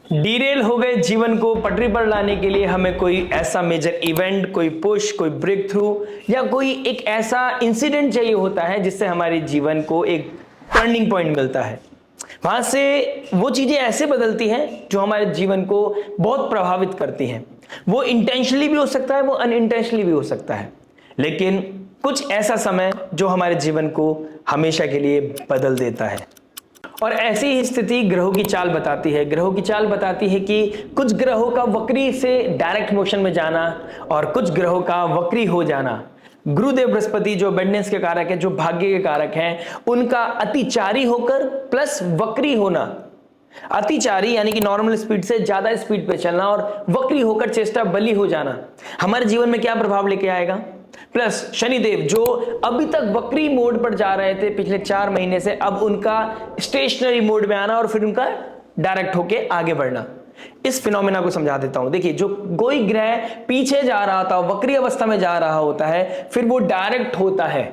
Derail हो गए जीवन को पटरी पर लाने के लिए हमें कोई ऐसा मेजर इवेंट, कोई पुश, कोई ब्रेक थ्रू या कोई एक ऐसा इंसिडेंट चाहिए होता है जिससे हमारे जीवन को एक टर्निंग पॉइंट मिलता है। वहां से वो चीजें ऐसे बदलती हैं जो हमारे जीवन को बहुत प्रभावित करती हैं। वो इंटेंशनली भी हो सकता है, वो अनइंटेंशनली भी हो सकता है, लेकिन कुछ ऐसा समय जो हमारे जीवन को हमेशा के लिए बदल देता है। और ऐसी ही स्थिति ग्रहों की चाल बताती है। ग्रहों की चाल बताती है कि कुछ ग्रहों का वक्री से डायरेक्ट मोशन में जाना और कुछ ग्रहों का वक्री हो जाना। गुरुदेव बृहस्पति जो अबंडेंस के कारक है, जो भाग्य के कारक हैं, उनका अतिचारी होकर प्लस वक्री होना। अतिचारी यानी कि नॉर्मल स्पीड से ज्यादा स्पीड पे चलना और वक्री होकर चेष्टा बली हो जाना हमारे जीवन में क्या प्रभाव लेके आएगा। प्लस शनिदेव जो अभी तक वक्री मोड पर जा रहे थे पिछले 4 महीने से, अब उनका स्टेशनरी मोड में आना और फिर उनका डायरेक्ट होके आगे बढ़ना। इस फिनोमेना को समझा देता हूं। देखिए, जो कोई ग्रह पीछे जा रहा था, वक्री अवस्था में जा रहा होता है, फिर वो डायरेक्ट होता है।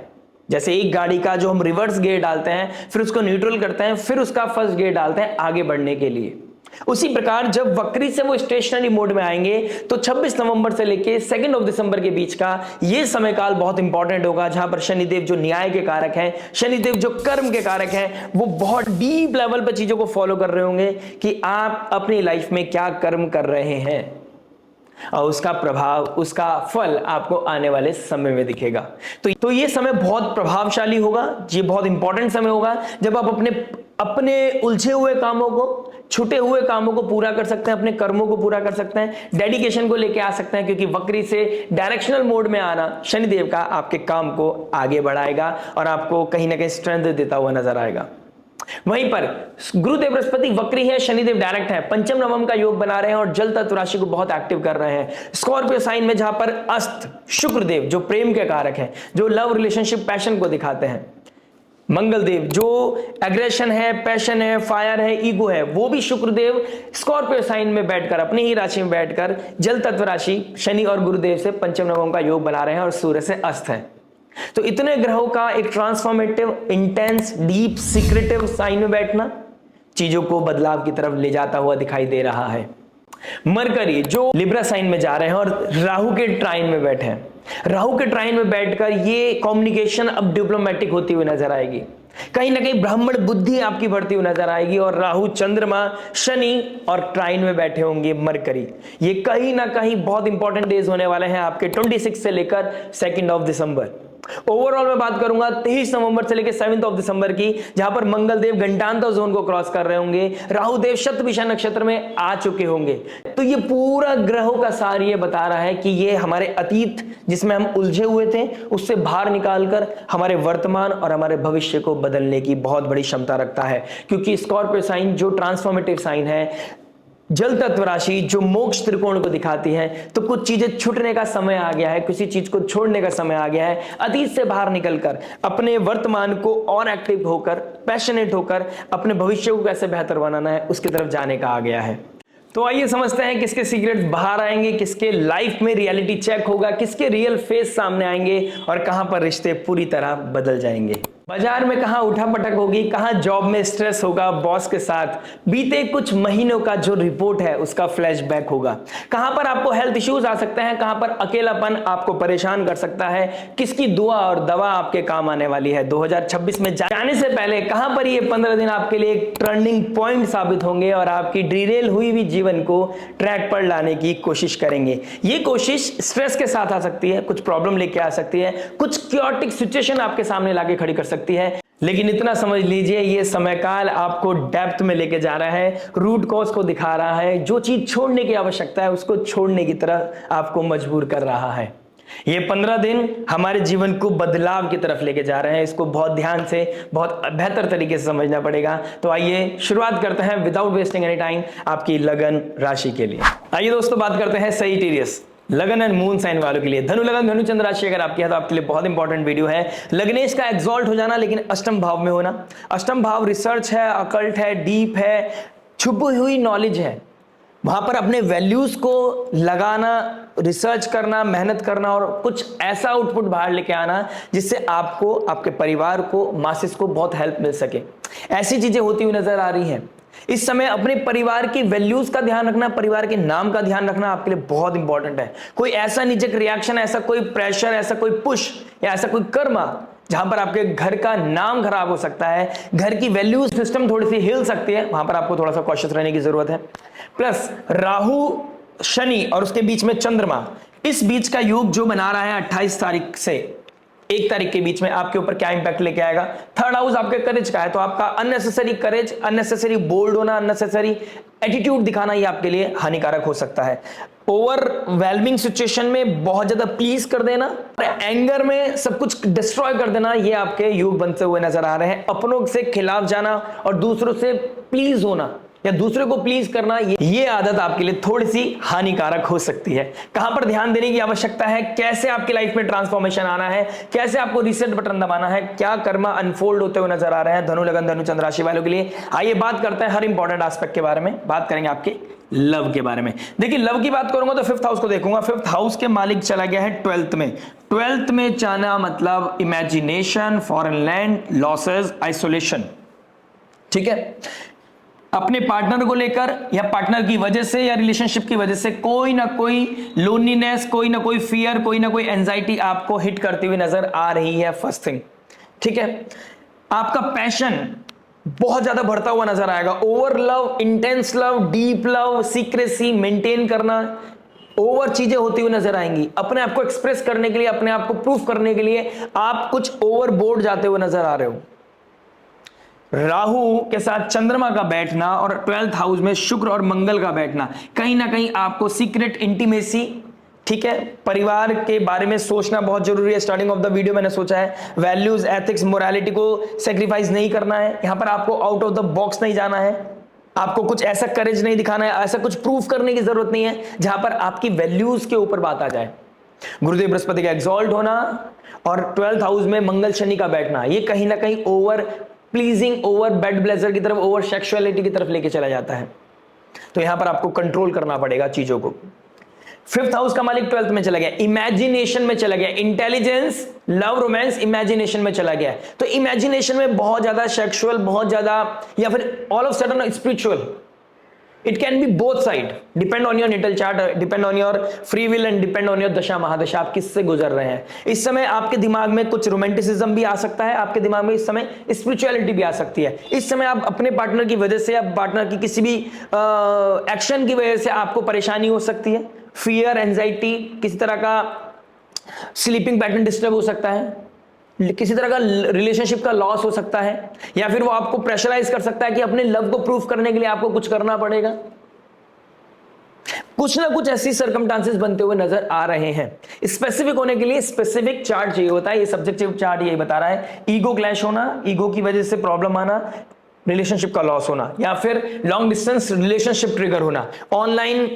जैसे एक गाड़ी का जो हम रिवर्स गियर डालते हैं, फिर उसको न्यूट्रल करते हैं, फिर उसका फर्स्ट गियर डालते हैं आगे बढ़ने के लिए। उसी प्रकार जब वक्री से वो स्टेशनरी मोड में आएंगे तो 26 नवंबर से लेके 2 दिसंबर के बीच का ये समय काल बहुत इंपॉर्टेंट होगा, जहां पर शनिदेव जो न्याय के कारक हैं, शनिदेव जो कर्म के कारक हैं, वो बहुत डीप लेवल पर चीजों को फॉलो कर रहे होंगे कि आप अपनी लाइफ में क्या कर्म कर रहे हैं और उसका प्रभाव, उसका फल आपको आने वाले समय में दिखेगा। तो ये समय बहुत प्रभावशाली होगा। ये बहुत इंपॉर्टेंट समय होगा जब आप अपने उलझे हुए कामों को, छूटे हुए कामों को पूरा कर सकते हैं, अपने कर्मों को पूरा कर सकते हैं, डेडिकेशन को लेके आ सकते हैं, क्योंकि वक्री से डायरेक्शनल मोड में आना शनिदेव का आपके काम को आगे बढ़ाएगा और आपको कहीं ना कहीं स्ट्रेंथ देता हुआ नजर आएगा। वहीं पर गुरुदेव बृहस्पति वक्री है, शनिदेव डायरेक्ट है, पंचम नवम का योग बना रहे हैं और जल तत्व राशि को बहुत एक्टिव कर रहे हैं। स्कॉर्पियो साइन में जहां पर अस्त शुक्रदेव जो प्रेम के कारक हैं, जो लव रिलेशनशिप पैशन को दिखाते हैं, मंगल देव जो एग्रेशन है, पैशन है, फायर है, ईगो है, वो भी शुक्रदेव स्कॉर्पियो साइन में बैठकर, अपनी ही राशि में बैठकर जल तत्व राशि शनि और गुरुदेव से पंचम नवम का योग बना रहे हैं और सूर्य से अस्त है। तो इतने ग्रहों का एक transformative, intense, deep, secretive sign में बैठना चीजों को बदलाव की तरफ ले जाता हुआ दिखाई दे रहा है। मरकरी जो लिब्रा साइन में जा रहे हैं और राहु के ट्राइन में बैठे हैं। राहु के ट्राइन में बैठकर ये कम्युनिकेशन अब डिप्लोमेटिक होती हुई नजर आएगी। कहीं ना कहीं ब्राह्मण बुद्धि आपकी बढ़ती हुई नजर आएगी और राहु, चंद्रमा, शनि और ट्राइन में बैठे होंगे मरकरी। ये कहीं ना कहीं बहुत इंपॉर्टेंट डेज होने वाले हैं आपके 26 से लेकर 2 दिसंबर। ओवरऑल मैं बात करूंगा 23 नवंबर से लेकर 7 दिसंबर की, जहां पर मंगल देव घंटांतर जोन को क्रॉस कर रहे होंगे, राहु देव शतभिषा नक्षत्र में आ चुके होंगे। तो ये पूरा ग्रहों का सार ये बता रहा है कि ये हमारे अतीत जिसमें हम उलझे हुए थे उससे बाहर निकालकर हमारे वर्तमान और हमारे भविष्य को बदलने की बहुत बड़ी क्षमता रखता है। क्योंकि स्कॉर्पियो साइन जो ट्रांसफॉर्मेटिव साइन है, जल तत्व राशि जो मोक्ष त्रिकोण को दिखाती है, तो कुछ चीजें छूटने का समय आ गया है, किसी चीज को छोड़ने का समय आ गया है। अतीत से बाहर निकलकर अपने वर्तमान को और एक्टिव होकर, पैशनेट होकर अपने भविष्य को कैसे बेहतर बनाना है उसकी तरफ जाने का आ गया है। तो आइए समझते हैं किसके सीक्रेट्स बाहर आएंगे, किसके लाइफ में रियलिटी चेक होगा, किसके रियल फेस सामने आएंगे और कहां पर रिश्ते पूरी तरह बदल जाएंगे। बाजार में कहां उठापटक होगी, कहां जॉब में स्ट्रेस होगा बॉस के साथ, बीते कुछ महीनों का जो रिपोर्ट है उसका फ्लैशबैक होगा, कहां पर आपको हेल्थ इश्यूज आ सकते हैं, कहां पर अकेलापन आपको परेशान कर सकता है, किसकी दुआ और दवा आपके काम आने वाली है। 2026 में जाने से पहले कहां पर ये 15 दिन आपके लिए एक टर्निंग पॉइंट साबित होंगे और आपकी डिरेल हुई भी जीवन को ट्रैक पर लाने की कोशिश करेंगे। ये कोशिश स्ट्रेस के साथ आ सकती है, कुछ प्रॉब्लम लेके आ सकती है, कुछ क्योटिक सिचुएशन आपके सामने लाके खड़ी कर सकती है, लेकिन इतना समझ लीजिए ये समय काल आपको डेप्थ में लेके जा रहा है, रूट कॉज को दिखा रहा है, जो चीज छोड़ने की आवश्यकता है उसको छोड़ने की तरफ आपको मजबूर कर रहा है। ये 15 दिन हमारे जीवन को बदलाव की तरफ लेके जा रहे हैं, इसको बहुत ध्यान से, बहुत बेहतर तरीके से समझना पड़ेगा। तो आइए शुरुआत करते हैं विदाउट वेस्टिंग एनी टाइम आपकी लगन राशि के लिए। आइए दोस्तों बात करते हैं सजिटेरियस, लगन एंड मून साइन वालों के लिए। धनु लगन, धनु चंद्र राशि अगर आपकी है तो आपके लिए बहुत इंपॉर्टेंट वीडियो है। लग्नेश का एक्सॉल्ट हो जाना, लेकिन अष्टम भाव में होना। अष्टम भाव रिसर्च है, अकल्ट है, डीप है, छुपी हुई नॉलेज है। वहां पर अपने वैल्यूज को लगाना, रिसर्च करना, मेहनत करना और कुछ ऐसा आउटपुट बाहर लेके आना जिससे आपको, आपके परिवार को, मासेस को बहुत हेल्प मिल सके। ऐसी चीजें होती हुई नजर आ रही हैं। इस समय अपने परिवार की वैल्यूज का ध्यान रखना, परिवार के नाम का ध्यान रखना आपके लिए बहुत इंपॉर्टेंट है। कोई ऐसा निजक रिएक्शन, ऐसा कोई प्रेशर, ऐसा कोई पुश या ऐसा कोई कर्म जहां पर आपके घर का नाम खराब हो सकता है, घर की वैल्यू सिस्टम थोड़ी सी हिल सकती है, वहां पर आपको थोड़ा सा कॉशियस रहने की जरूरत है। प्लस राहु शनि और उसके बीच में चंद्रमा, इस बीच का योग जो बना रहा है 28 तारीख से 1 तारीख के बीच में आपके ऊपर क्या इंपैक्ट लेके आएगा। थर्ड हाउस आपके करेज का है, तो आपका अननेसेसरी करेज, अननेसेसरी बोल्ड होना, अननेसेसरी एटीट्यूड दिखाना ये आपके लिए हानिकारक हो सकता है। ओवरवेलमिंग सिचुएशन में बहुत ज्यादा प्लीज कर देना और एंगर में सब कुछ डिस्ट्रॉय कर देना, ये आपके योग बनते हुए नजर आ रहे हैं। अपनों से खिलाफ जाना और दूसरों से प्लीज होना या दूसरे को प्लीज करना, ये आदत आपके लिए थोड़ी सी हानिकारक हो सकती है। कहां पर ध्यान देने की आवश्यकता है, कैसे आपकी लाइफ में ट्रांसफॉर्मेशन आना है, कैसे आपको रीसेट बटन दबाना है, क्या कर्मा अनफोल्ड होते हुए नजर आ रहे हैं धनु लगन धनु चंद्र राशि वालों के लिए। आइए बात करते हैं हर इंपॉर्टेंट एस्पेक्ट के बारे में, बात करेंगे आपके लव के बारे में। देखिए लव की बात करूंगा तो 5th हाउस को देखूंगा। 5th हाउस के मालिक चला गया है 12th में। 12th में जाना मतलब imagination, foreign land, losses, isolation. ठीक है, अपने पार्टनर को लेकर या पार्टनर की वजह से या रिलेशनशिप की वजह से कोई ना कोई लोनलीनेस, कोई ना कोई फियर, कोई ना कोई एंजाइटी आपको हिट करती हुई नजर आ रही है। फर्स्ट थिंग, ठीक है, आपका पैशन बहुत ज्यादा बढ़ता हुआ नजर आएगा। Over love, intense love, deep love, secrecy maintain करना, ओवर चीजें होती हुई नजर आएंगी। अपने आप को एक्सप्रेस करने के लिए, अपने आप को प्रूफ करने के लिए आप कुछ ओवर बोर्ड जाते हुए नजर आ रहे हो। राहु के साथ चंद्रमा का बैठना और 12th हाउस में शुक्र और मंगल का बैठना, कहीं ना कहीं आपको सीक्रेट इंटीमेसी, ठीक है, परिवार के बारे में सोचना बहुत जरूरी है। स्टार्टिंग ऑफ द वीडियो मैंने सोचा है वैल्यूज, एथिक्स, मोरालिटी को सेक्रीफाइस नहीं करना है। यहां पर आपको आउट ऑफ द बॉक्स नहीं जाना है, आपको कुछ ऐसा करेज नहीं दिखाना है, ऐसा कुछ प्रूफ करने की जरूरत नहीं है जहां पर आपकी वैल्यूज के ऊपर बात आ जाए। गुरुदेव बृहस्पति का एक्सॉल्ट होना और 12th हाउस में मंगल शनि का बैठना, ये कहीं ना कहीं over pleasing, over bed blazer की तरफ, ओवर सेक्सुअलिटी की तरफ लेके चला जाता है। तो यहां पर आपको कंट्रोल करना पड़ेगा चीजों को। 5th हाउस का मालिक 12th में चला गया, इमेजिनेशन में चला गया। इंटेलिजेंस, लव, रोमांस, इमेजिनेशन में चला गया। तो इमेजिनेशन में बहुत ज्यादा सेक्सुअल, बहुत ज्यादा या फिर all of sudden spiritual, it can be both side, depend on your natal chart, depend on your free will and depend on your dasha mahadasha, आप किससे गुजर रहे हैं। इस समय आपके दिमाग में कुछ रोमांटिसिज्म भी आ सकता है, आपके दिमाग में इस समय स्पिरिचुअलिटी भी आ सकती है। इस समय आप अपने पार्टनर की वजह से या पार्टनर की किसी भी एक्शन की वजह से आपको परेशानी हो सकती है। फियर, एंजाइटी, किसी तरह का स्लीपिंग पैटर्न डिस्टर्ब हो सकता है, किसी तरह का रिलेशनशिप का लॉस हो सकता है, या फिर वो आपको प्रेशराइज कर सकता है कि अपने लव को प्रूफ करने के लिए आपको कुछ करना पड़ेगा। कुछ ना कुछ ऐसी सर्कमस्टांसेस बनते हुए नजर आ रहे हैं। स्पेसिफिक होने के लिए स्पेसिफिक चार्ट चाहिए होता है, ये सब्जेक्टिव चार्ट यही बता रहा है। ईगो क्लैश होना, ईगो की वजह से प्रॉब्लम आना, रिलेशनशिप का लॉस होना, या फिर लॉन्ग डिस्टेंस रिलेशनशिप ट्रिगर होना, ऑनलाइन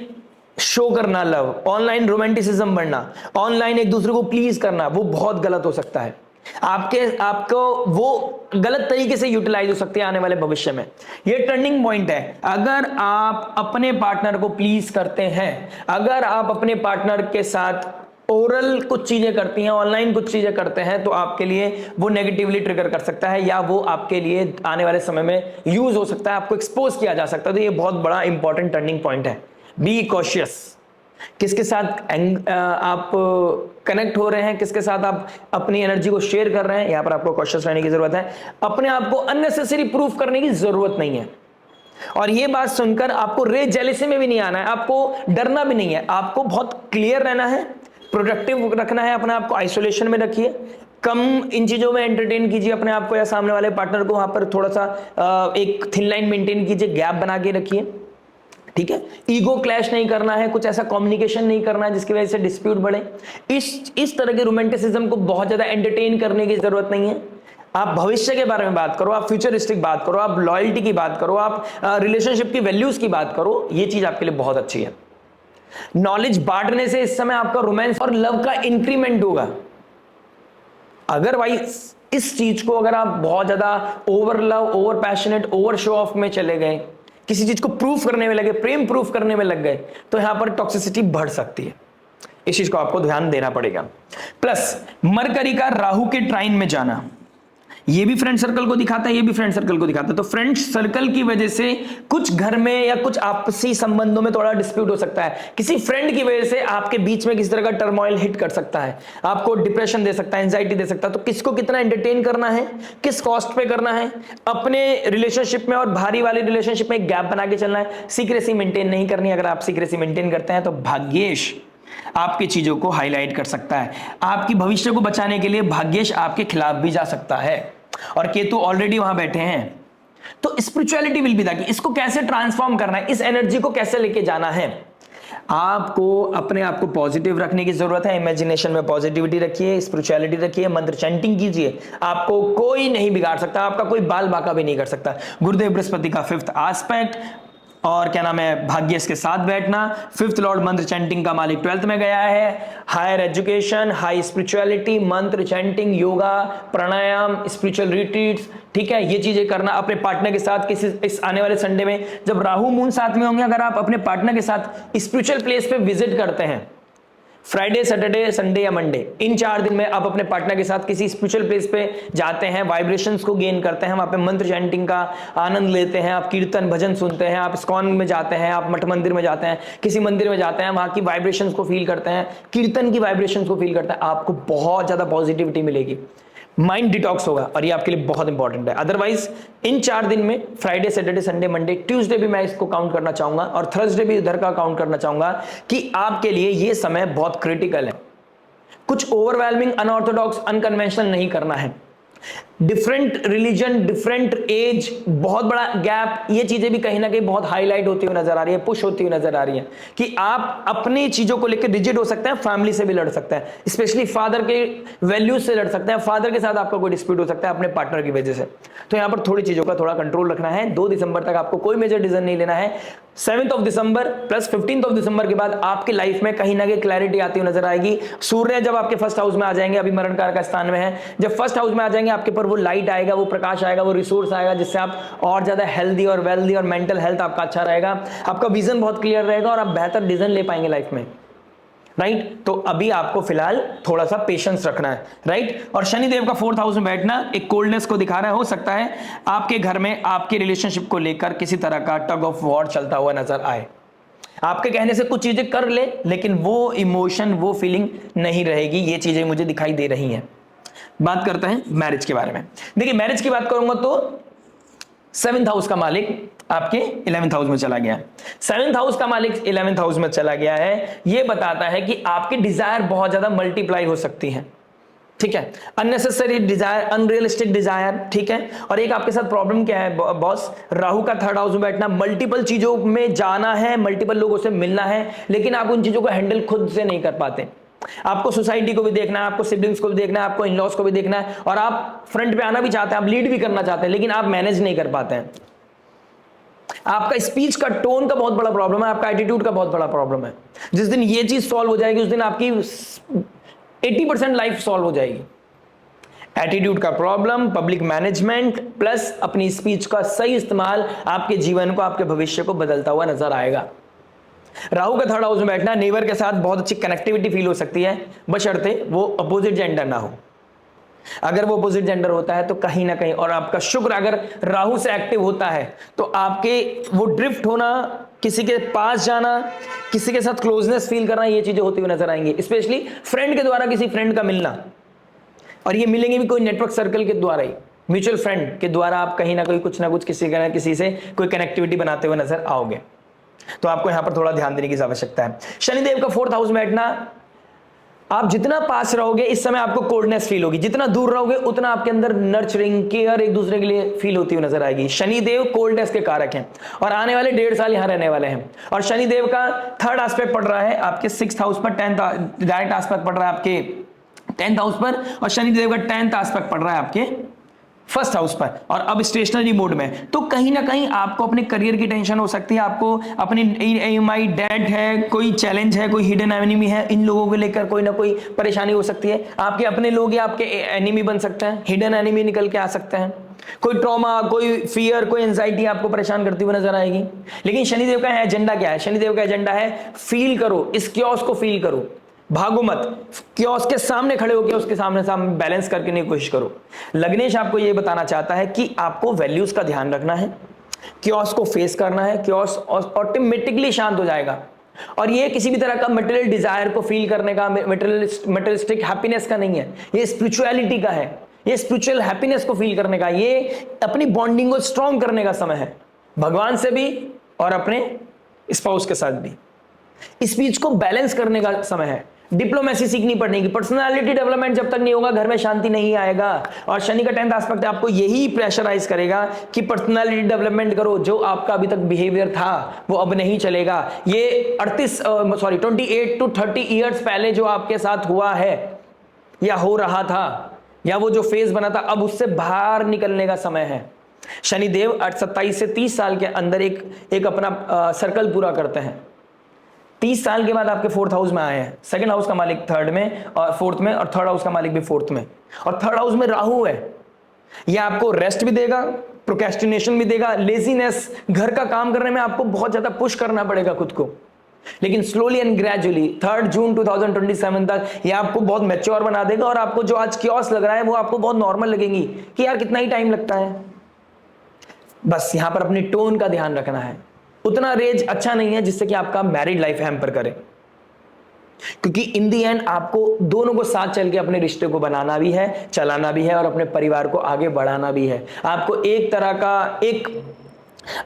शो करना लव, ऑनलाइन रोमांटिसिज्म बढ़ना, ऑनलाइन एक दूसरे को प्लीज करना, वो बहुत गलत हो सकता है। आपको वो गलत तरीके से यूटिलाइज हो सकती है आने वाले भविष्य में। ये टर्निंग पॉइंट है। अगर आप अपने पार्टनर को प्लीज करते हैं, अगर आप अपने पार्टनर के साथ ओरल कुछ चीजें करती हैं, ऑनलाइन कुछ चीजें करते हैं, तो आपके लिए वो नेगेटिवली ट्रिगर कर सकता है या वो आपके लिए आने वाले समय में यूज हो सकता है, आपको एक्सपोज किया जा सकता है। तो ये बहुत बड़ा इंपॉर्टेंट टर्निंग पॉइंट है। बी कॉशियस, किसके साथ आप कनेक्ट हो रहे हैं, किसके साथ आप अपनी एनर्जी को शेयर कर रहे हैं, यहां पर आपको कॉशियस रहने की जरूरत है। अपने आप को अननेसेसरी प्रूफ करने की जरूरत नहीं है। और यह बात सुनकर आपको रे जेलिसी में भी नहीं आना है, आपको डरना भी नहीं है, आपको बहुत क्लियर रहना है, प्रोडक्टिव रखना है अपने आप को, आइसोलेशन में रखिए, कम इन चीजों में एंटरटेन कीजिए अपने आप को या सामने वाले पार्टनर को, वहां पर थोड़ा सा एक थिन लाइन मेंटेन कीजिए, गैप बना के रखिए, ठीक है। ईगो क्लैश नहीं करना है, कुछ ऐसा कम्युनिकेशन नहीं करना है जिसकी वजह से डिस्प्यूट बढ़े। इस तरह के रोमांटिसिज्म को बहुत ज्यादा एंटरटेन करने की जरूरत नहीं है। आप भविष्य के बारे में बात करो, आप फ्यूचरिस्टिक बात करो, आप लॉयल्टी की बात करो, आप रिलेशनशिप की वैल्यूज की बात करो, ये चीज आपके लिए बहुत अच्छी है। नॉलेज बांटने से इस समय आपका रोमांस और लव का इंक्रीमेंट होगा। अदरवाइज इस चीज को अगर आप बहुत ज्यादा over love, over passionate, over show off में चले गए, किसी चीज को प्रूफ करने में लगे, प्रेम प्रूफ करने में लग गए, तो यहां पर टॉक्सिसिटी बढ़ सकती है। इस चीज को आपको ध्यान देना पड़ेगा। प्लस मरकरी का राहु के ट्राइन में जाना, ये भी फ्रेंड सर्कल को दिखाता है, ये भी फ्रेंड सर्कल को दिखाता है। तो फ्रेंड सर्कल की वजह से कुछ घर में या कुछ आपसी संबंधों में थोड़ा डिस्प्यूट हो सकता है। किसी फ्रेंड की वजह से आपके बीच में किसी तरह का टर्मोइल हिट कर सकता है, आपको डिप्रेशन दे सकता है, एंजाइटी दे सकता है। तो किसको कितना एंटरटेन करना है, किस कॉस्ट पे करना है, अपने रिलेशनशिप में और भारी वाले रिलेशनशिप में एक गैप बना के चलना है। सीक्रेसी मेंटेन नहीं करनी। अगर आप सीक्रेसी मेंटेन करते हैं तो भाग्येश आपकी चीजों को हाईलाइट कर सकता है। आपकी भविष्य को बचाने के लिए भाग्येश आपके खिलाफ भी जा सकता है, और केतु ऑलरेडी वहां बैठे हैं। तो स्पिरिचुअलिटी विल बी दैट, इसको कैसे ट्रांसफॉर्म करना है, इस एनर्जी को कैसे लेके जाना है। आपको अपने आप को पॉजिटिव रखने की जरूरत है। इमेजिनेशन में पॉजिटिविटी रखिए, स्पिरिचुअलिटी रखिए, मंत्र चैंटिंग कीजिए। आपको कोई नहीं बिगाड़ सकता, आपका कोई बाल बाका भी नहीं कर सकता। गुरुदेव बृहस्पति का 5th एस्पेक्ट और क्या नाम है, भाग्येश के साथ बैठना। 5th लॉर्ड मंत्र चैंटिंग का मालिक 12th में गया है। हायर एजुकेशन, हाई स्पिरिचुअलिटी, मंत्र चैंटिंग, योगा, प्राणायाम, स्पिरिचुअल रिट्रीट्स, ठीक है, ये चीजें करना अपने पार्टनर के साथ। किसी इस आने वाले संडे में जब राहु मून साथ में होंगे, अगर आप अपने पार्टनर के साथ स्पिरिचुअल प्लेस पे विजिट करते हैं, फ्राइडे, सैटरडे, संडे या मंडे, इन 4 दिन में आप अपने पार्टनर के साथ किसी स्पिरिचुअल प्लेस पे जाते हैं, वाइब्रेशंस को गेन करते हैं, वहां पे मंत्र चैंटिंग का आनंद लेते हैं, आप कीर्तन भजन सुनते हैं, आप इस्कॉन में जाते हैं, आप मठ मंदिर में जाते हैं, किसी मंदिर में जाते हैं, वहां की वाइब्रेशंस को फील करते हैं, कीर्तन की वाइब्रेशंस को फील करते हैं, आपको बहुत ज्यादा पॉजिटिविटी मिलेगी, माइंड डिटॉक्स होगा, और ये आपके लिए बहुत इंपॉर्टेंट है। अदरवाइज इन 4 दिन में Friday, Saturday, Sunday, Monday, Tuesday भी मैं इसको काउंट करना चाहूंगा, और थर्सडे भी इधर का काउंट करना चाहूंगा कि आपके लिए ये समय बहुत क्रिटिकल है। कुछ ओवरवेलमिंग, अनऑर्थोडॉक्स, अनकन्वेंशनल नहीं करना है। डिफरेंट रिलीजन, डिफरेंट एज, बहुत बड़ा गैप, ये चीजें भी कहीं ना कहीं बहुत हाईलाइट होती हुई नजर आ रही है, पुश होती हुई नजर आ रही है कि आप अपनी चीजों को लेकर रिजिड हो सकते हैं, फैमिली से भी लड़ सकते हैं, स्पेशली फादर के वैल्यूज से लड़ सकते हैं, फादर के साथ आपका कोई डिस्प्यूट हो सकता है अपने पार्टनर की वजह से। तो यहां पर थोड़ी चीजों का थोड़ा कंट्रोल रखना है। 2 दिसंबर तक आपको कोई मेजर डिसीजन नहीं लेना है। 7th दिसंबर प्लस 15th दिसंबर के बाद आपकी लाइफ में कहीं ना कहीं क्लैरिटी आती हुई नजर आएगी। सूर्य जब आपके फर्स्ट हाउस में आ जाएंगे, अभी मरण कारक का स्थान में है, जब फर्स्ट हाउस में आ जाएंगे आपके पर वो लाइट आएगा, वो प्रकाश आएगा, वो रिसोर्स आएगा, जिससे आप और ज्यादा हेल्दी और वेल्दी और मेंटल हेल्थ आपका अच्छा रहेगा, आपका विजन बहुत क्लियर रहेगा और आप बेहतर डिसीजन ले पाएंगे लाइफ में, राइट। तो अभी आपको फिलहाल थोड़ा सा पेशेंस रखना है, राइट। और शनिदेव का 4th हाउस में बैठना एक कोल्डनेस को दिखा रहा है। हो सकता है आपके घर में आपके रिलेशनशिप को लेकर किसी तरह का टग ऑफ वॉर चलता हुआ नजर आए। आपके कहने से कुछ चीजें कर ले, लेकिन वो इमोशन, वो फीलिंग नहीं रहेगी। ये चीजें मुझे दिखाई दे रही हैं। बात करते हैं मैरिज के बारे में। देखिए, मैरिज की बात करूंगा तो 7th हाउस का मालिक आपके 11th हाउस में चला गया। 7th हाउस का मालिक 11th हाउस में चला गया है। यह बताता है कि आपकी डिजायर बहुत ज्यादा मल्टीप्लाई हो सकती है, ठीक है। अननेसेसरी डिजायर, अनरियलिस्टिक डिजायर, ठीक है। और एक आपके साथ प्रॉब्लम क्या है बॉस, राहु का 3rd हाउस में बैठना, मल्टीपल चीजों में जाना है, मल्टीपल लोगों से मिलना है, लेकिन आप उन चीजों को हैंडल खुद से नहीं कर पाते। आपको सोसाइटी को भी देखना है, आपको सिबलिंग्स को भी देखना है, आपको इन-लॉज को भी देखना है, और आप फ्रंट पे आना भी चाहते हैं, आप लीड भी करना चाहते हैं, लेकिन आप मैनेज नहीं कर पाते हैं। आपका स्पीच का टोन का बहुत बड़ा प्रॉब्लम है, आपका एटीट्यूड का बहुत बड़ा प्रॉब्लम है। जिस दिन ये चीज सॉल्व हो जाएगी, उस दिन आपकी 80% लाइफ सॉल्व हो जाएगी। एटीट्यूड का प्रॉब्लम, पब्लिक मैनेजमेंट प्लस अपनी स्पीच का सही इस्तेमाल आपके जीवन को, आपके भविष्य को बदलता हुआ नजर आएगा। राहु का 3rd हाउस में बैठना, नेबर के साथ बहुत अच्छी कनेक्टिविटी फील हो सकती है, बशर्ते वो अपोजिट जेंडर ना हो। अगर वो अपोजिट जेंडर होता है तो कहीं ना कहीं, और आपका शुक्र अगर राहु से एक्टिव होता है, तो आपके वो ड्रिफ्ट होना, किसी के पास जाना, किसी के साथ क्लोजनेस फील करना, ये चीजें होती हुई नजर आएंगी। स्पेशली फ्रेंड के द्वारा किसी फ्रेंड का मिलना, और ये मिलेंगे भी कोई नेटवर्क सर्कल के द्वारा ही, म्यूचुअल फ्रेंड के द्वारा आप कहीं ना कहीं कुछ ना कुछ किसी से कोई कनेक्टिविटी बनाते हुए नजर आओगे। तो आपको यहां पर थोड़ा ध्यान देने की आवश्यकता है। शनिदेव का 4th हाउस में बैठना, आप जितना पास रहोगे इस समय आपको कोल्डनेस फील होगी, जितना दूर रहोगे उतना आपके अंदर नर्चरिंग, केयर एक दूसरे के लिए फील होती हुई नजर आएगी। शनिदेव कोल्डनेस के कारक हैं और आने वाले 1.5 साल यहां रहने वाले हैं। और शनिदेव का 3rd एस्पेक्ट पड़ रहा है आपके 6th हाउस पर, 10th डायरेक्ट एस्पेक्ट पड़ रहा है आपके 10th हाउस पर, और शनिदेव का 10th एस्पेक्ट पड़ रहा है आपके 1st हाउस पर, और अब स्टेशनरी मोड में। तो कहीं ना कहीं आपको अपने करियर की टेंशन हो सकती है, आपको अपनी EMI डेट है, कोई चैलेंज है, कोई हिडन एनिमी है, इन लोगों को लेकर कोई ना कोई परेशानी हो सकती है। आपके अपने लोग या आपके एनिमी बन सकते हैं, हिडन एनिमी निकल के आ सकते हैं। कोई ट्रॉमा, कोई फियर, कोई एंजाइटी आपको परेशान करती हुई नजर आएगी। लेकिन शनिदेव का एजेंडा क्या है? शनिदेव का एजेंडा है फील करो, इस क्योस को फील करो, भागो मत, कियोस्क के सामने खड़े होकर उसके सामने बैलेंस करके नहीं कोशिश करो। लग्नेश आपको ये बताना चाहता है कि आपको वैल्यूज का ध्यान रखना है, कियोस्क को फेस करना है, कियोस्क ऑटोमेटिकली शांत हो जाएगा। और ये किसी भी तरह का मटेरियल डिजायर को फील करने का, मटेरियलिस्टिक हैप्पीनेस का नहीं है, ये स्पिरिचुअलिटी का है, ये स्पिरिचुअल हैप्पीनेस को फील करने का, ये अपनी बॉन्डिंग को स्ट्रॉन्ग करने का समय है, भगवान से भी और अपने स्पाउस के साथ भी। इस बीच को बैलेंस करने का समय है। डिप्लोमेसी सीखनी पड़ेगी। पर्सनालिटी डेवलपमेंट जब तक नहीं होगा घर में शांति नहीं आएगा। और शनि का 10th एस्पेक्ट आपको यही प्रेशराइज करेगा कि पर्सनालिटी डेवलपमेंट करो। जो आपका अभी तक बिहेवियर था वो अब नहीं चलेगा। ये 28 to 30 ईयर्स पहले जो आपके साथ हुआ है या हो रहा था या वो जो फेज बना था, अब उससे बाहर निकलने का समय है। शनिदेव 27 से 30 साल के अंदर एक अपना सर्कल पूरा करते हैं। 30 साल के बाद आपके 4th हाउस में आए हैं। 2nd हाउस का मालिक 3rd में और 4th में, और 3rd हाउस का मालिक भी 4th में, और 3rd हाउस में राहु है। यह आपको रेस्ट भी देगा, प्रोक्रेस्टिनेशन भी देगा, लेजीनेस, घर का काम करने में आपको बहुत ज्यादा पुश करना पड़ेगा खुद को, लेकिन स्लोली एंड ग्रेजुअली 3 जून 2027 तक यह आपको बहुत मैच्योर बना देगा। और आपको जो आज कियोस लग रहा है वो आपको बहुत नॉर्मल लगेंगी कि यार कितना ही टाइम लगता है। बस यहां पर अपनी टोन का ध्यान रखना है। उतना रेज अच्छा नहीं है जिससे कि आपका मैरिड लाइफ हैम्पर करे, क्योंकि इन दी एंड आपको दोनों को साथ चल के अपने रिश्ते को बनाना भी है, चलाना भी है और अपने परिवार को आगे बढ़ाना भी है। आपको एक तरह का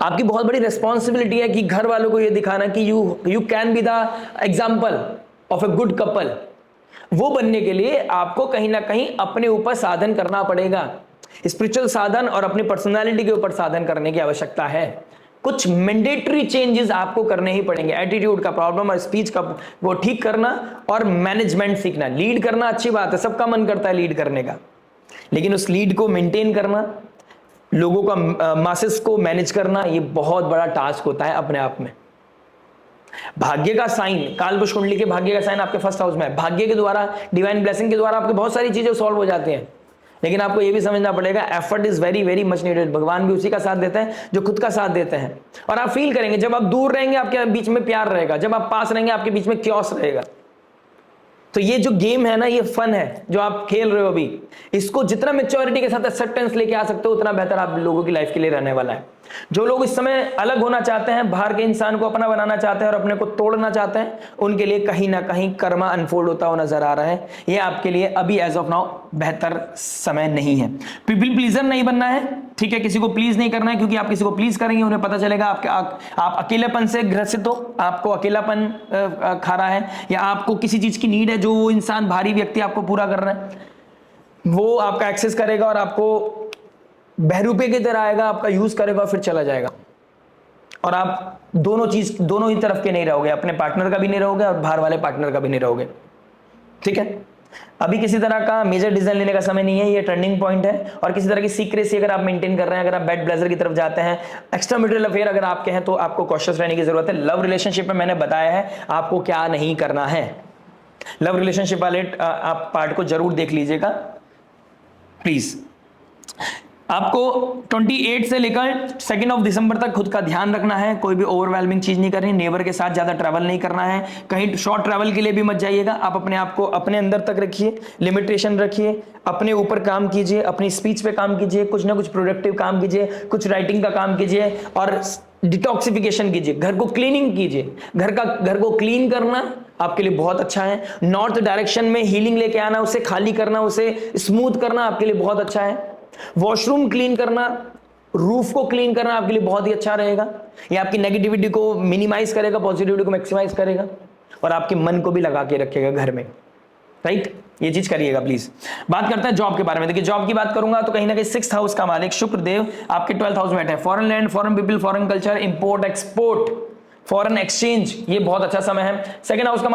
आपकी बहुत बड़ी रिस्पॉन्सिबिलिटी है कि घर वालों को यह दिखाना कि you can be the example of a good couple. वो बनने के लिए आपको कहीं ना कहीं अपने ऊपर साधन करना पड़ेगा। स्पिरिचुअल साधन और अपनी पर्सनालिटी के ऊपर साधन करने की आवश्यकता है। कुछ मैंडेटरी चेंजेस आपको करने ही पड़ेंगे। एटीट्यूड का प्रॉब्लम और स्पीच का वो ठीक करना, और मैनेजमेंट सीखना। लीड करना अच्छी बात है, सबका मन करता है लीड करने का, लेकिन उस लीड को मेंटेन करना, लोगों का मासेस को मैनेज करना, ये बहुत बड़ा टास्क होता है अपने आप में। भाग्य का साइन, कालपुरुष कुंडली के भाग्य का साइन आपके 1st हाउस में है। भाग्य के द्वारा, डिवाइन ब्लेसिंग के द्वारा आपकी बहुत सारी चीजें सॉल्व हो जाती हैं, लेकिन आपको यह भी समझना पड़ेगा effort is very very much needed. भगवान भी उसी का साथ देते हैं जो खुद का साथ देते हैं। और आप फील करेंगे जब आप दूर रहेंगे आपके बीच में प्यार रहेगा, जब आप पास रहेंगे आपके बीच में क्योस रहेगा। तो ये जो गेम है ना, ये फन है जो आप खेल रहे हो अभी, इसको जितना मैच्योरिटी के साथ एक्सेप्टेंस लेके आ सकते हो उतना बेहतर आप लोगों की लाइफ के लिए रहने वाला है। जो लोग इस समय अलग होना चाहते हैं, बाहर के इंसान को अपना बनाना चाहते हैं और अपने को तोड़ना चाहते हैं, उनके लिए कहीं ना कहीं कर्मा अनफोल्ड होता हुआ नजर आ रहा है। ये आपके लिए अभी एज ऑफ नाउ बेहतर समय नहीं है। पीपल प्लीजर नहीं बनना है, ठीक है, किसी को प्लीज नहीं करना है, क्योंकि आप किसी को प्लीज करेंगे उन्हें पता चलेगा आप अकेलेपन से ग्रसित हो, आपको अकेलापन खा रहा है, या आपको किसी चीज की नीड है जो वो इंसान, भारी व्यक्ति आपको पूरा कर रहा है, वो आपका एक्सेस करेगा और आपको बहरूपे की तरह आएगा, आपका यूज करेगा और फिर चला जाएगा। और आप दोनों ही तरफ के नहीं रहोगे, अपने पार्टनर का भी नहीं रहोगे और बाहर वाले पार्टनर का भी नहीं रहोगे, ठीक है। अभी किसी तरह का मेजर डिसीजन लेने का समय नहीं है, ये टर्निंग पॉइंट है। और किसी तरह की सीक्रेसी अगर आप मेंटेन कर रहे हैं, अगर आप बेड ब्लेजर की तरफ जाते हैं, एक्स्ट्रा मैरिटल अफेयर अगर आपके हैं, तो आपको कॉशियस रहने की जरूरत है। लव रिलेशनशिप में मैंने बताया है आपको क्या नहीं करना है। लव रिलेशनशिप वाले आप पार्ट को जरूर देख लीजिएगा प्लीज। आपको 28 से लेकर 2 दिसंबर तक खुद का ध्यान रखना है। कोई भी ओवरवेलमिंग चीज नहीं करनी, नेबर के साथ ज्यादा ट्रैवल नहीं करना है, कहीं शॉर्ट ट्रैवल के लिए भी मत जाइएगा। आप अपने आप को अपने अंदर तक रखिए, लिमिटेशन रखिए, अपने ऊपर काम कीजिए, अपनी स्पीच पे काम कीजिए, कुछ ना कुछ प्रोडक्टिव काम कीजिए, कुछ राइटिंग का काम कीजिए और डिटॉक्सिफिकेशन कीजिए, घर को क्लीनिंग कीजिए। घर को क्लीन करना आपके लिए बहुत अच्छा है। नॉर्थ डायरेक्शन में हीलिंग लेके आना, उसे खाली करना, उसे स्मूथ करना आपके लिए बहुत अच्छा है। वॉशरूम क्लीन करना, रूफ को क्लीन करना आपके लिए बहुत ही अच्छा रहेगा। ये आपकी नेगेटिविटी को मिनिमाइज करेगा, पॉजिटिविटी को मैक्सिमाइज करेगा और आपके मन को भी लगा के रखेगा घर में, राइट। ये चीज करिएगा प्लीज। बात करते हैं जॉब के बारे में। देखिए जॉब की बात करूंगा तो कहीं ना कहीं 6th हाउस का मालिक शुक्र देव आपके 12th हाउस में बैठे हैं। Foreign land, foreign people, foreign culture, import export, foreign exchange, ये बहुत अच्छा समय है। 2nd हाउस का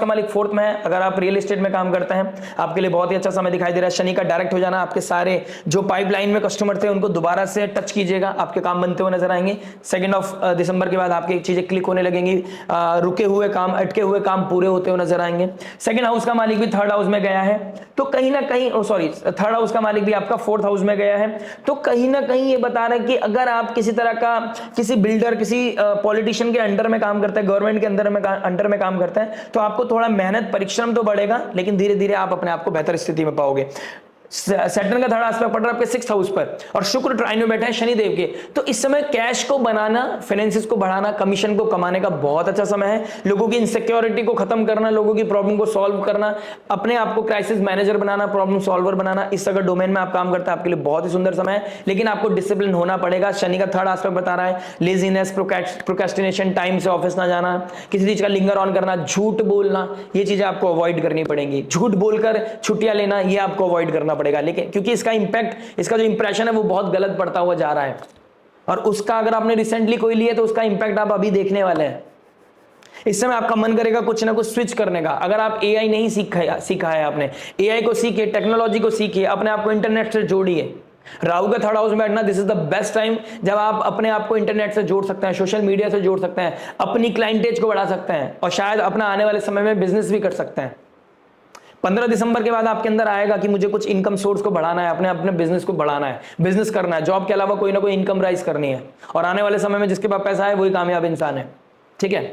मालिक 4th में है। अगर आप रियल एस्टेट में काम करते हैं आपके लिए बहुत ही अच्छा समय दिखाई दे रहा है। शनि का डायरेक्ट हो जाना, आपके सारे जो पाइपलाइन में कस्टमर थे उनको दोबारा से टच कीजिएगा, आपके काम बनते हुए नजर आएंगे। 2 दिसंबर के बाद आपकी चीजें क्लिक होने लगेंगी, रुके हुए काम, अटके हुए काम पूरे होते हुए नजर आएंगे। 2nd हाउस का मालिक भी 3rd हाउस में गया है, तो कहीं ना कहीं 3rd हाउस का मालिक भी आपका 4th हाउस में गया है, तो कहीं ना कहीं ये बता रहे हैं कि अगर आप किसी तरह का किसी बिल्डर, किसी पॉलिटिशियन के अंडर में काम करते हैं, गवर्नमेंट के अंडर में काम करते हैं, तो आपको थोड़ा मेहनत परिश्रम तो बढ़ेगा, लेकिन धीरे धीरे आप अपने आप को बेहतर स्थिति में पाओगे। सैटर्न का थर्ड एस्पेक्ट पड़ रहा है आपके 6th हाउस पर, और शुक्र ट्राइन में बैठा है शनिदेव के, तो इस समय कैश को बनाना, फाइनेंसिस को बढ़ाना, कमीशन को कमाने का बहुत अच्छा समय है। लोगों की इनसिक्योरिटी को खत्म करना, लोगों की प्रॉब्लम को सॉल्व करना, अपने आप को क्राइसिस मैनेजर बनाना, प्रॉब्लम सॉल्वर बनाना, इस अगर डोमेन में आप काम करते हैं आपके लिए बहुत ही सुंदर समय है। लेकिन आपको डिसिप्लिन होना पड़ेगा। शनि का थर्ड एस्पेक्ट बता रहा है लेजीनेस, प्रोक्रेस्टिनेशन, टाइम से ऑफिस ना जाना, किसी चीज का लिंगर ऑन करना, झूठ बोलना, ये चीजें आपको अवॉइड करनी पड़ेंगी। झूठ बोलकर छुट्टियां लेना, ये आपको अवॉइड करना पड़ेगा, लेकिन क्योंकि इसका इंपैक्ट, इसका जो इंप्रेशन है वो बहुत गलत पड़ता हुआ जा रहा है, और उसका अगर आपने रिसेंटली कोई लिया तो उसका इंपैक्ट आप अभी देखने वाले हैं। इस समय आपका मन करेगा कुछ ना कुछ स्विच करने का। अगर आप एआई नहीं सीखा है आपने, एआई को सीखिए, टेक्नोलॉजी को सीखिए, अपने आप को इंटरनेट से जोड़िए। राहु का थर्ड हाउस में बैठना, this is the best time जब आप अपने आप को इंटरनेट से जोड़ सकते हैं, सोशल मीडिया से जोड़ सकते हैं, अपनी क्लाइंटेज को बढ़ा सकते हैं, और शायद अपना आने वाले समय में बिजनेस भी कर सकते हैं। 15 दिसंबर के बाद आपके अंदर आएगा कि मुझे कुछ इनकम सोर्स को बढ़ाना है, अपने अपने बिजनेस को बढ़ाना है, बिजनेस करना है, जॉब के अलावा कोई ना कोई इनकम राइज करनी है, और आने वाले समय में जिसके पास पैसा है वही कामयाब इंसान है। ठीक है,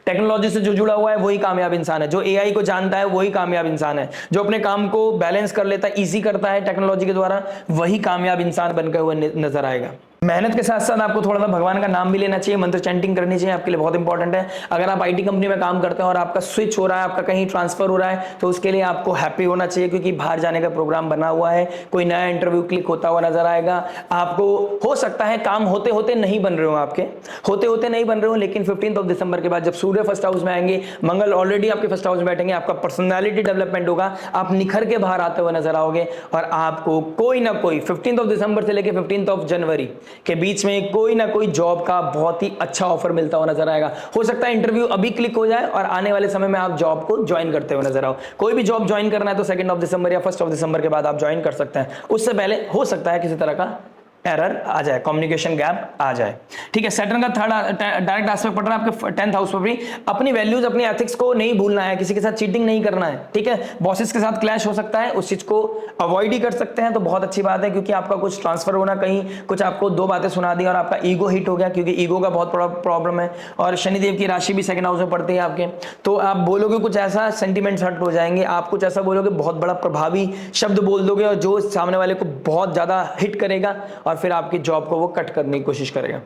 टेक्नोलॉजी से जो जुड़ा हुआ है वही कामयाब इंसान है, जो एआई को जानता है वही कामयाब इंसान है, जो अपने काम को बैलेंस कर लेता है, इजी करता है टेक्नोलॉजी के द्वारा, वही कामयाब इंसान बनकर हुए नजर आएगा। मेहनत के साथ साथ आपको थोड़ा सा भगवान का नाम भी लेना चाहिए, मंत्र चैंटिंग करनी चाहिए, आपके लिए बहुत इंपॉर्टेंट है। अगर आप आईटी कंपनी में काम करते हैं और आपका स्विच हो रहा है, आपका कहीं ट्रांसफर हो रहा है, तो उसके लिए आपको हैप्पी होना चाहिए, क्योंकि बाहर जाने का प्रोग्राम बना हुआ है, कोई नया इंटरव्यू क्लिक होता हुआ नजर आएगा आपको। हो सकता है काम होते होते नहीं बन रहे हो, आपके होते होते नहीं बन रहे हो, लेकिन 15 दिसंबर के बाद जब सूर्य फर्स्ट हाउस में आएंगे, मंगल ऑलरेडी आपके फर्स्ट हाउस में बैठेंगे, आपका पर्सनैलिटी डेवलपमेंट होगा, आप निखर के बाहर आते हुए नजर आओगे, और आपको कोई ना कोई 15 दिसंबर से लेकर 15 जनवरी के बीच में कोई ना कोई जॉब का बहुत ही अच्छा ऑफर मिलता हुआ नजर आएगा। हो सकता है इंटरव्यू अभी क्लिक हो जाए और आने वाले समय में आप जॉब को ज्वाइन करते हुए नजर आओ। कोई भी जॉब ज्वाइन करना है तो 2 दिसंबर या 1 दिसंबर के बाद आप ज्वाइन कर सकते हैं, उससे पहले हो सकता है किसी तरह का एरर आ जाए, कम्युनिकेशन गैप आ जाए। ठीक है, सैटर्न का थर्ड डायरेक्ट एस्पेक्ट पड़ रहा है आपके 10th हाउस पर भी। अपनी वैल्यूज, अपनी एथिक्स को नहीं भूलना है, किसी के साथ चीटिंग नहीं करना है। ठीक है, बॉसेस के साथ क्लैश हो सकता है, उस चीज को अवॉइड ही कर सकते हैं तो बहुत अच्छी बात है, क्योंकि आपका कुछ ट्रांसफर होना, कहीं कुछ आपको 2 बातें सुना दी और आपका ईगो हिट हो गया, क्योंकि ईगो का बहुत बड़ा प्रॉब्लम है, और शनिदेव की राशि भी 2nd हाउस में पड़ती है आपके, तो आप बोलोगे कुछ ऐसा, सेंटिमेंट्स हर्ट हो जाएंगे, आप कुछ ऐसा बोलोगे, बहुत बड़ा प्रभावी शब्द बोल दोगे, और जो सामने वाले को बहुत ज्यादा हिट करेगा, और फिर आपकी जॉब को वो कट करने की कोशिश करेगा।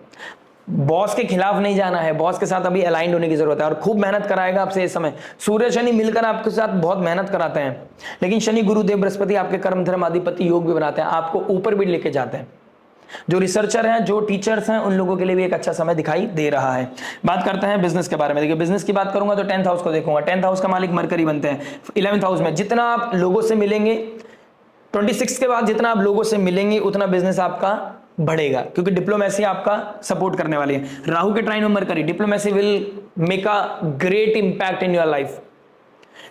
बॉस के खिलाफ नहीं जाना है, बॉस के साथ अभी अलाइंड होने की जरूरत है, और खूब मेहनत कराएगा आपसे इस समय। सूर्य शनि मिलकर आपके साथ बहुत मेहनत कराते हैं, लेकिन शनि गुरु देव बृहस्पति आपके कर्म धर्म अधिपति योग भी बनाते हैं, आपको ऊपर भी लेके जाते हैं। जो रिसर्चर हैं, जो टीचर्स हैं, उन लोगों के लिए भी एक अच्छा समय दिखाई दे रहा है। बात करते हैं बिजनेस के बारे में। देखिए, बिजनेस की बात करूंगा तो 10th हाउस को देखूंगा। 10th हाउस का मालिक मरकरी बनते हैं 11th हाउस में। जितना आप लोगों से मिलेंगे, 26 के बाद जितना आप लोगों से मिलेंगे, उतना बिजनेस आपका बढ़ेगा, क्योंकि डिप्लोमेसी आपका सपोर्ट करने वाली है। राहु के ट्राइन में mercury, diplomacy will make a great impact in your life.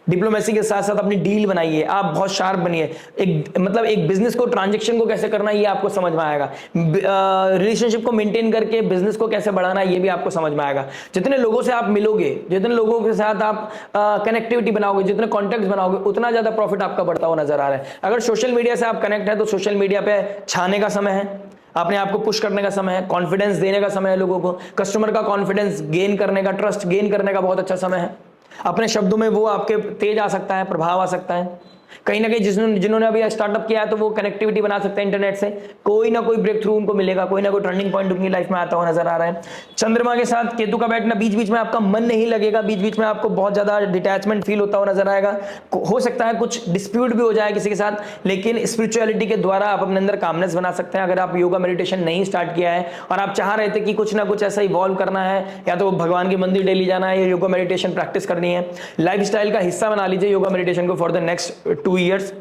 Diplomacy के साथ साथ अपनी डील बनाइए, आप बहुत शार्प बनिए। एक बिजनेस को, ट्रांजैक्शन को कैसे करना है ये आपको समझ में आएगा। रिलेशनशिप को मेंटेन करके बिजनेस को कैसे बढ़ाना है ये भी आपको समझ में आएगा। जितने लोगों से आप मिलोगे, जितने लोगों के साथ आप कनेक्टिविटी बनाओगे, जितने कॉन्टेक्ट बनाओगे, उतना ज्यादा प्रॉफिट आपका बढ़ता हुआ नजर आ रहा है। अगर सोशल मीडिया से आप कनेक्ट है तो सोशल मीडिया पे छाने का समय है, अपने आप को पुश करने का समय है, कॉन्फिडेंस देने का समय है लोगों को, कस्टमर का कॉन्फिडेंस गेन करने का, ट्रस्ट गेन करने का बहुत अच्छा समय है। अपने शब्दों में वो आपके तेज आ सकता है, प्रभाव आ सकता है। कहीं ना कहीं जिन्होंने अभी स्टार्टअप किया है तो वो कनेक्टिविटी बना सकते हैं इंटरनेट से, कोई ना कोई ब्रेक थ्रू उनको मिलेगा, कोई ना कोई टर्निंग पॉइंट उनकी लाइफ में आता हुआ नजर आ रहा है। चंद्रमा के साथ केतु का बैठना, बीच बीच में आपका मन नहीं लगेगा, बीच बीच में आपको बहुत ज्यादा डिटैचमेंट फील होता हुआ नजर आएगा। हो सकता है कुछ डिस्प्यूट भी हो जाए किसी के साथ, लेकिन स्पिरिचुअलिटी के द्वारा आप अपने अंदर कामनेस बना सकते हैं। अगर आप योगा मेडिटेशन नहीं स्टार्ट किया है और आप चाह रहे थे कि कुछ ना कुछ ऐसा इवॉल्व करना है, या तो भगवान के मंदिर डेली जाना है या योगा मेडिटेशन प्रैक्टिस करनी है, लाइफस्टाइल का हिस्सा बना लीजिए योगा मेडिटेशन को फॉर द नेक्स्ट 2 ईयर्स।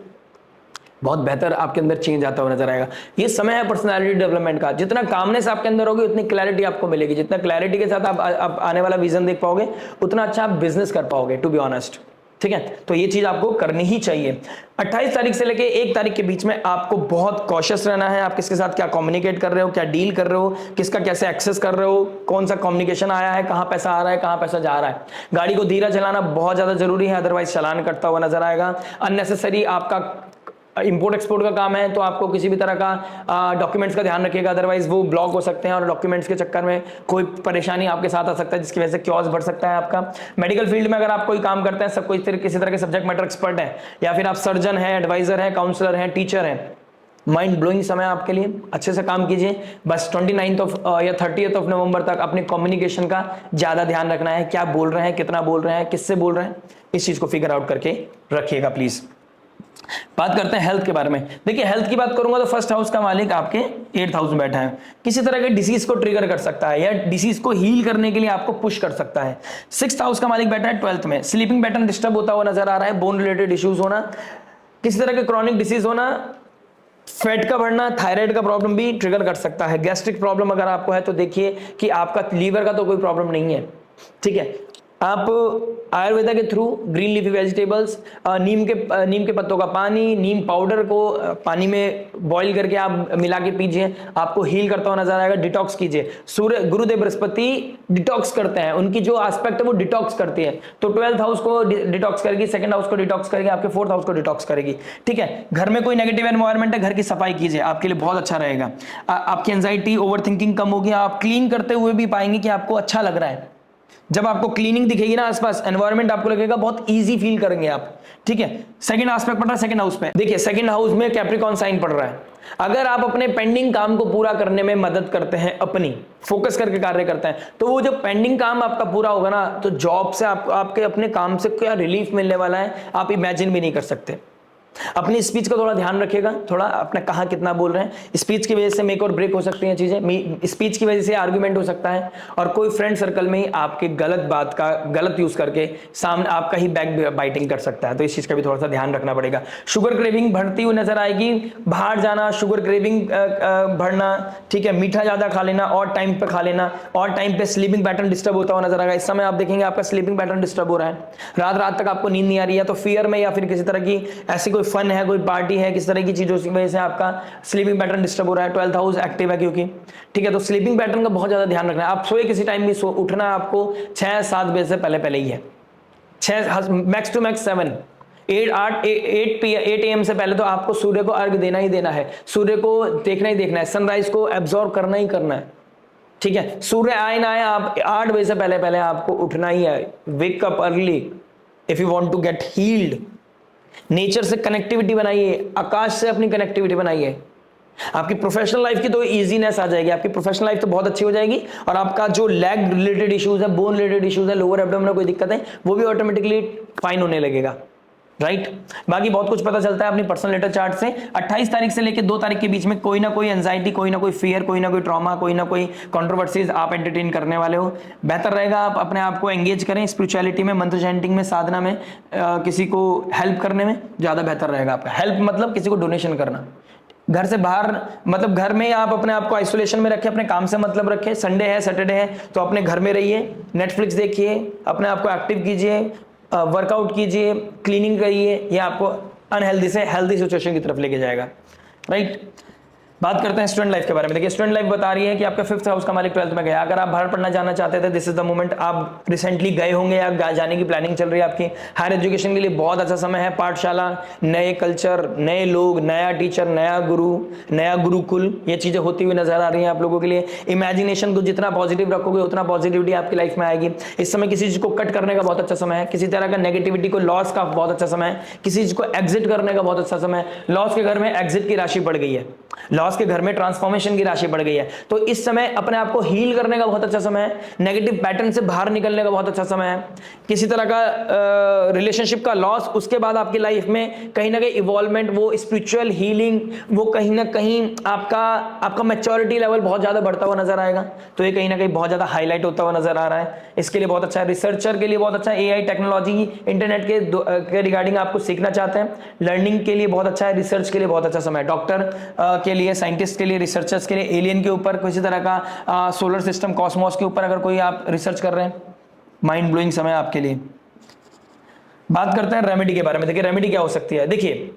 बहुत बेहतर आपके अंदर चेंज आता हुआ नजर आएगा। ये समय है पर्सनालिटी डेवलपमेंट का। जितना कामनेस आपके अंदर होगी उतनी क्लैरिटी आपको मिलेगी, जितना क्लैरिटी के साथ आप आने वाला विजन देख पाओगे उतना अच्छा आप बिजनेस कर पाओगे, टू बी ऑनेस्ट। ठीक है, तो ये चीज आपको करनी ही चाहिए। 28 तारीख से लेके 1 तारीख के बीच में आपको बहुत कॉशियस रहना है। आप किसके साथ क्या कम्युनिकेट कर रहे हो, क्या डील कर रहे हो, किसका कैसे एक्सेस कर रहे हो, कौन सा कम्युनिकेशन आया है, कहां पैसा आ रहा है, कहां पैसा जा रहा है। गाड़ी को धीरा चलाना बहुत ज्यादा जरूरी है, अदरवाइज चालान कटता हुआ नजर आएगा। अननेसेसरी आपका इंपोर्ट एक्सपोर्ट का काम है तो आपको किसी भी तरह का डॉक्यूमेंट्स का ध्यान रखिएगा, अदरवाइज वो ब्लॉक हो सकते हैं और डॉक्यूमेंट्स के चक्कर में कोई परेशानी आपके साथ आ सकता है जिसकी वजह से क्योस बढ़ सकता है आपका। मेडिकल फील्ड में अगर आप कोई काम करते हैं, सब कोई किसी तरह के सब्जेक्ट मैटर एक्सपर्ट है, या फिर आप सर्जन है, एडवाइजर है, काउंसलर है, टीचर है, माइंड ब्लोइंग समय आपके लिए, अच्छे से काम कीजिए। बस 29 या 30 नवंबर तक अपने कम्युनिकेशन का ज्यादा ध्यान रखना है, क्या बोल रहे हैं, कितना बोल रहे हैं, किससे बोल रहे हैं, इस चीज को फिगर आउट करके रखिएगा प्लीज। बात करते हैं हेल्थ के बारे में। देखिए हेल्थ की बात करूंगा तो फर्स्ट हाउस का मालिक आपके 8th हाउस में बैठा है, किसी तरह के डिसीज को ट्रिगर कर सकता है या डिसीज को हील करने के लिए आपको पुश कर सकता है। 6th हाउस का मालिक बैठा है 12th में, स्लीपिंग पैटर्न डिस्टर्ब होता हुआ नजर आ रहा है, बोन रिलेटेड इश्यूज होना, किसी तरह के क्रॉनिक डिसीज होना, फैट का बढ़ना, थायराइड का प्रॉब्लम भी ट्रिगर कर सकता है। गैस्ट्रिक प्रॉब्लम अगर आपको है तो देखिए कि आपका लीवर का तो कोई प्रॉब्लम नहीं है, ठीक है। आप आयुर्वेदा के थ्रू ग्रीन लीफी वेजिटेबल्स, नीम के पत्तों का पानी, नीम पाउडर को पानी में बॉईल करके आप मिला के पीजिए, आपको हील करता हुआ नजर आएगा। डिटॉक्स कीजिए, सूर्य गुरुदेव बृहस्पति डिटॉक्स करते हैं, उनकी जो एस्पेक्ट है वो डिटॉक्स करती है, तो 12th हाउस को डिटॉक्स करेगी, 2nd हाउस को डिटॉक्स करेगी, आपके 4th हाउस को डिटॉक्स करेगी, ठीक है। घर में कोई नेगेटिव एनवायरनमेंट है, घर की सफाई कीजिए, आपके लिए बहुत अच्छा रहेगा। आपकी एंजाइटी, ओवर थिंकिंग कम होगी, आप क्लीन करते हुए भी पाएंगे कि आपको अच्छा लग रहा है। जब आपको क्लीनिंग दिखेगी ना आसपास, एनवायरनमेंट आपको लगेगा बहुत इजी फील करेंगे आप, ठीक है। सेकंड एस्पेक्ट पड़ रहा है 2nd हाउस पे, देखिए 2nd हाउस में कैप्रिकॉर्न साइन पड़ रहा है। अगर आप अपने पेंडिंग काम को पूरा करने में मदद करते हैं, अपनी फोकस करके कार्य करते हैं, तो वो जो पेंडिंग काम आपका पूरा होगा ना, तो जॉब से आपके अपने काम से क्या रिलीफ मिलने वाला है आप इमेजिन भी नहीं कर सकते। अपनी स्पीच का थोड़ा ध्यान रखिएगा, थोड़ा अपने कहाँ कितना बोल रहे हैं, स्पीच की वजह से मेक और ब्रेक हो सकती हैं चीजें, स्पीच की वजह से आर्गुमेंट हो सकता है, और कोई फ्रेंड सर्कल में ही आपके गलत बात का गलत यूज करके सामने आपका ही बैक बाइटिंग कर सकता है, तो इस चीज का भी थोड़ा सा ध्यान रखना पड़ेगा। शुगर क्रेविंग बढ़ती हुई नजर आएगी, बाहर जाना, शुगर क्रेविंग बढ़ना, ठीक है, मीठा ज्यादा खा लेना और टाइम पे खा लेना, और टाइम पे स्लीपिंग पैटर्न डिस्टर्ब होता हुआ नजर आएगा। इस समय आप देखेंगे आपका स्लीपिंग पैटर्न डिस्टर्ब हो रहा है, रात रात तक आपको नींद नहीं आ रही है, तो फियर में या फिर किसी तरह की ऐसी कोई फन है, कोई पार्टी है, किस तरह की चीजों की वजह से आपका स्लीपिंग पैटर्न डिस्टर्ब हो रहा है। 12th हाउस एक्टिव है क्योंकि, ठीक है, तो स्लीपिंग पैटर्न का बहुत ज्यादा ध्यान रखना है। आप सोए किसी टाइम भी उठना आपको 6-7 बजे से पहले ही है, 6 मैक्स टू मैक्स 7, 8 AM से पहले तो आपको सूर्य को अर्घ देना ही देना है, सूर्य को देखना ही देखना है, सनराइज को एब्जॉर्ब करना ही करना है, ठीक है। सूर्य आए ना आए, आप 8 बजे से पहले आपको उठना ही है। Wake up early if you want to get healed. Nature से कनेक्टिविटी बनाइए, आकाश से अपनी कनेक्टिविटी बनाइए, आपकी प्रोफेशनल लाइफ की तो इजीनेस आ जाएगी, आपकी प्रोफेशनल लाइफ तो बहुत अच्छी हो जाएगी, और आपका जो लेग रिलेटेड इश्यूज है, बोन रिलेटेड इश्यूज है, लोअर एब्डोमेन में कोई दिक्कत है, वो भी ऑटोमेटिकली फाइन होने लगेगा, राइट। बाकी बहुत कुछ पता चलता है अपनी पर्सनल लेटर चार्ट से। 28 तारीख से लेकर 2 तारीख के बीच में कोई ना कोई एंजाइटी, कोई ना कोई फियर, कोई ना कोई ट्रॉमा, कोई ना कोई कंट्रोवर्सीज आप एंटरटेन करने वाले हो। बेहतर रहेगा आप अपने आप को एंगेज करें स्पिरिचुअलिटी में, मंत्र चैंटिंग में, साधना में, किसी को हेल्प करने में ज्यादा बेहतर रहेगा आपका। हेल्प मतलब किसी को डोनेशन करना, घर से बाहर मतलब घर में आप अपने आप को आइसोलेशन में रखें, अपने काम से मतलब रखें। संडे है, सैटरडे है, तो अपने घर में रहिए, नेटफ्लिक्स देखिए, अपने आप को एक्टिव कीजिए, वर्कआउट कीजिए, क्लीनिंग करिए, ये आपको अनहेल्दी से हेल्दी सिचुएशन की तरफ लेके जाएगा, राइट। बात करते हैं स्टूडेंट लाइफ के बारे में। देखिए स्टूडेंट लाइफ बता रही है कि आपका 5th हाउस का मालिक 12th में गया। अगर आप बाहर पढ़ना जाना चाहते थे, दिस इज द मोमेंट। आप रिसेंटली गए होंगे या जाने की प्लानिंग चल रही है आपकी। हायर एजुकेशन के लिए बहुत अच्छा समय है। पाठशाला, नए कल्चर, नए लोग, नया टीचर, नया गुरु, नया गुरुकुल, ये चीजें होती हुई नजर आ रही हैं आप लोगों के लिए। इमेजिनेशन को जितना पॉजिटिव रखोगे उतना पॉजिटिविटी आपकी लाइफ में आएगी। इस समय किसी चीज को कट करने का बहुत अच्छा समय है, किसी तरह का नेगेटिविटी को, लॉस का बहुत अच्छा समय है, किसी चीज को एग्जिट करने का बहुत अच्छा समय है। लॉस के घर में एग्जिट की राशि बढ़ गई है, लॉस के घर में ट्रांसफॉर्मेशन की राशि बढ़ गई है, तो इस समय अपने आप को हील करने का बहुत अच्छा समय है। नेगेटिव पैटर्न से बाहर निकलने का बहुत अच्छा समय है। किसी तरह का रिलेशनशिप का लॉस, उसके बाद आपकी लाइफ में कहीं ना कहीं इवॉल्वमेंट, वो स्पिरिचुअल हीलिंग, वो कहीं ना कहीं आपका मैच्योरिटी लेवल बहुत ज्यादा बढ़ता हुआ नजर आएगा, तो ये कहीं ना कहीं बहुत ज्यादा हाईलाइट होता हुआ नजर आ रहा है। इसके लिए बहुत अच्छा है, रिसर्चर के लिए बहुत अच्छा है। AI टेक्नोलॉजी, इंटरनेट के रिगार्डिंग आपको सीखना चाहते हैं, लर्निंग के लिए बहुत अच्छा है, रिसर्च के लिए बहुत अच्छा समय है। डॉक्टर के लिए, साइंटिस्ट के लिए, रिसर्चर्स के लिए, एलियन के ऊपर, किसी तरह का सोलर सिस्टम, कॉस्मोस के ऊपर अगर कोई आप रिसर्च कर रहे हैं, माइंड ब्लोइंग समय आपके लिए। बात करते हैं रेमेडी के बारे में। देखिए रेमेडी क्या हो सकती है। देखिए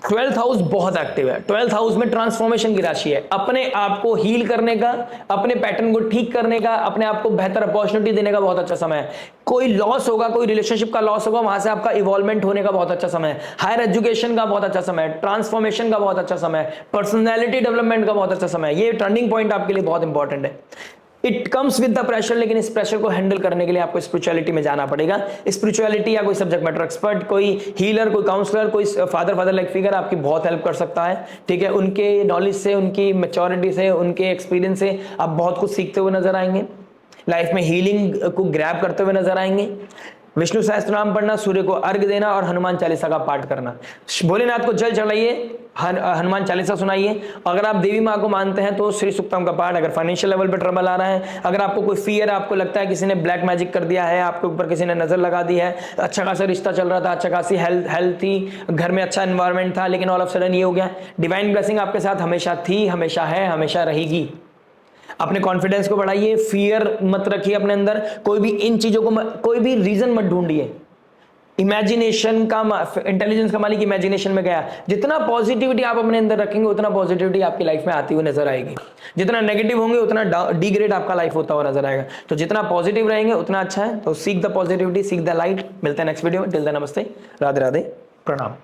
12th हाउस बहुत एक्टिव है। 12th हाउस में ट्रांसफॉर्मेशन की राशि है, अपने आप को हील करने का, अपने पैटर्न को ठीक करने का, अपने आप को बेहतर अपॉर्चुनिटी देने का बहुत अच्छा समय है। कोई लॉस होगा, कोई रिलेशनशिप का लॉस होगा, वहां से आपका इवॉल्वमेंट होने का बहुत अच्छा समय है। हायर एजुकेशन का बहुत अच्छा समय है, ट्रांसफॉर्मेशन का बहुत अच्छा समय है, पर्सनैलिटी डेवलपमेंट का बहुत अच्छा समय है। ये टर्निंग पॉइंट आपके लिए बहुत इंपॉर्टेंट है। It comes with the pressure, लेकिन इस प्रेशर को हैंडल करने के लिए आपको स्पिरिचुअलिटी में जाना पड़ेगा। स्पिरिचुअलिटी या कोई सब्जेक्ट मैटर एक्सपर्ट, कोई हीलर, कोई काउंसलर, कोई फादर लाइक फिगर आपकी बहुत हेल्प कर सकता है। ठीक है, उनके नॉलेज से, उनकी मैच्योरिटी से, उनके एक्सपीरियंस से आप बहुत कुछ सीखते हुए नजर आएंगे, लाइफ में हीलिंग को ग्रैब करते हुए नजर आएंगे। विष्णु सहस्त्र नाम पढ़ना, सूर्य को अर्घ देना और हनुमान चालीसा का पाठ करना। भोलेनाथ को जल चढ़ाइए, हनुमान चालीसा सुनाइए। अगर आप देवी माँ को मानते हैं तो श्री सूक्तम का पाठ। अगर फाइनेंशियल लेवल पे ट्रबल आ रहा है, अगर आपको कोई फियर है, आपको लगता है किसी ने ब्लैक मैजिक कर दिया है, आपके ऊपर किसी ने नजर लगा दी है, अच्छा खासा रिश्ता चल रहा था, अच्छा खासी हेल्थ थी, घर में अच्छा एनवायरमेंट था, लेकिन ऑल ऑफ सडन ये हो गया। डिवाइन ब्लेसिंग आपके साथ हमेशा थी, हमेशा है, हमेशा रहेगी। अपने कॉन्फिडेंस को बढ़ाइए, फियर मत रखिए अपने अंदर। कोई भी इन चीजों को कोई भी रीजन मत ढूंढिए। इमेजिनेशन का, इंटेलिजेंस का मालिक इमेजिनेशन में गया। जितना पॉजिटिविटी आप अपने अंदर रखेंगे उतना पॉजिटिविटी आपकी लाइफ में आती हुई नजर आएगी। जितना नेगेटिव होंगे उतना डिग्रेड आपका लाइफ होता हुआ नजर आएगा। तो जितना पॉजिटिव रहेंगे उतना अच्छा है। तो seek the positivity, seek the light. मिलते हैं नेक्स्ट वीडियो में। टिल देन नमस्ते, राधे राधे, प्रणाम।